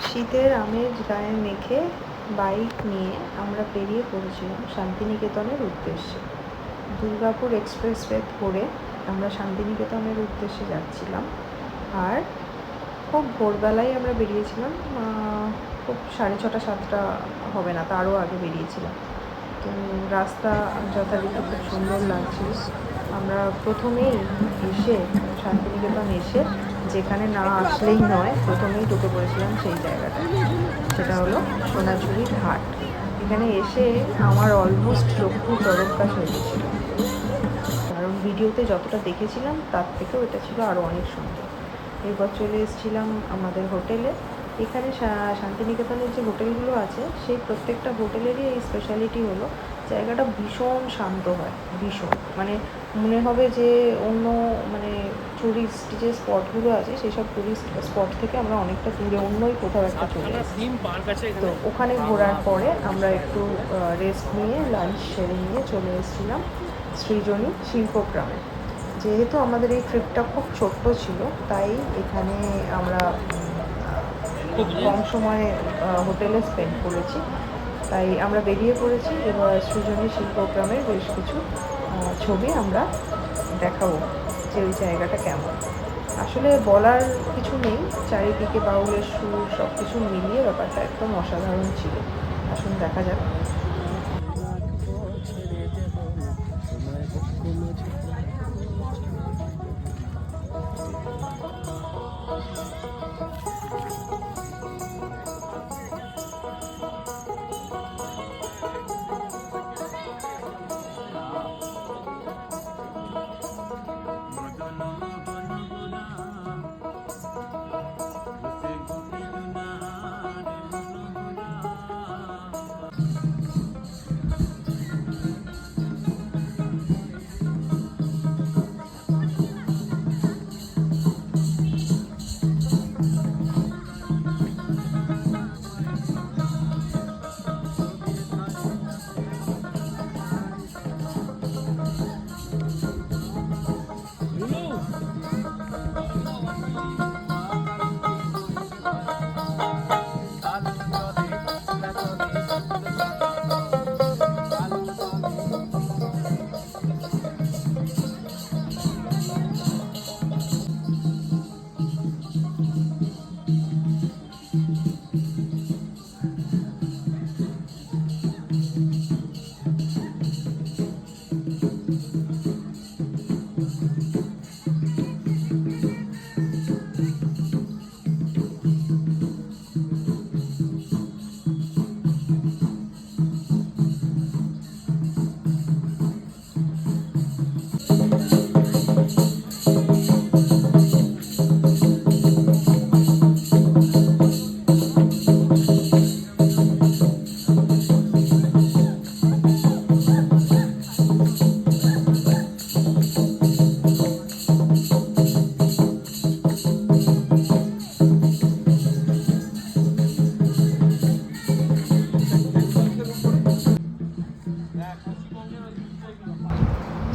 শীতের আমেজ গায়ে মেখে বাইক নিয়ে আমরা বেরিয়ে পড়েছিলাম শান্তিনিকেতনের উদ্দেশ্যে। দুর্গাপুর এক্সপ্রেসওয়ে ধরে আমরা শান্তিনিকেতনের উদ্দেশ্যে যাচ্ছিলাম। আর খুব ভোরবেলায় আমরা বেরিয়েছিলাম, খুব 6:30-7টা হবে না, তারও আগে বেরিয়েছিলাম। তো রাস্তা যথারীতি খুব সুন্দর লাগছিল। আমরা প্রথমেই এসে শান্তিনিকেতন এসে যেখানে না আসলেই নয়, প্রথমেই ঢুকে পড়েছিলাম সেই জায়গাটা, সেটা হলো সোনাঝুরির হাট। এখানে এসে আমার অলমোস্ট চক্ষু চরকগাছ হয়ে গেছিল, কারণ ভিডিওতে যতটা দেখেছিলাম তার থেকেও এটা ছিল আরও অনেক সুন্দর। এরপর চলে এসেছিলাম আমাদের হোটেলে। এখানে শান্তিনিকেতনের যে হোটেলগুলো আছে সেই প্রত্যেকটা হোটেলেরই এই স্পেশালিটি হলো জায়গাটা ভীষণ শান্ত হয়, ভীষণ, মানে মনে হবে যে অন্য ট্যুরিস্ট যে স্পটগুলো আছে সেই সব ট্যুরিস্ট স্পট থেকে আমরা অনেকটা দূরে অন্যই কোথাও একটা চলে এসেছি। তো ওখানে ঘোরার পরে আমরা একটু রেস্ট নিয়ে লাঞ্চ সেরে নিয়ে চলে এসেছিলাম সৃজনী শিল্পগ্রামে। যেহেতু আমাদের এই ট্রিপটা খুব ছোট্ট ছিল, তাই এখানে আমরা খুব কম সময়ে হোটেলে স্পেন্ড করেছি। তাই আমরা বেরিয়ে পড়েছি। এবার সৃজনী শিল্পগ্রামের বেশ কিছু ছবি আমরা দেখাবো যে ওই জায়গাটা কেমন। আসলে বলার কিছু নেই, চারিদিকে বাউলের সুর সব কিছু মিলিয়ে ব্যাপারটা একদম অসাধারণ ছিল। আসুন দেখা যাক।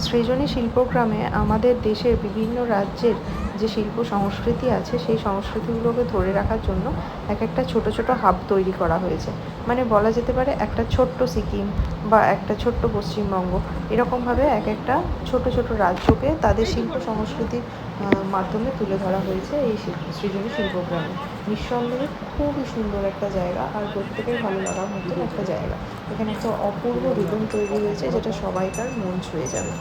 সৃজনী শিল্পগ্রামে আমাদের দেশের বিভিন্ন রাজ্যের যে শিল্প সংস্কৃতি আছে সেই সংস্কৃতিগুলোকে ধরে রাখার জন্য এক একটা ছোট ছোট হাব তৈরি করা হয়েছে। মানে বলা যেতে পারে একটা ছোট্ট সিকিম বা একটা ছোট্ট পশ্চিমবঙ্গ, এরকমভাবে এক একটা ছোট ছোট রাজ্যকে তাদের শিল্প সংস্কৃতির মাধ্যমে তুলে ধরা হয়েছে এই সৃজনী শিল্পগ্রামে। নিঃসন্দেহে খুবই সুন্দর একটা জায়গা, আর প্রত্যেকের ভালো লাগার মতো একটা জায়গা। এখানে একটা অপূর্ব রিদম তৈরি হয়েছে যেটা সবাইকার মন ছুঁয়ে যাবে।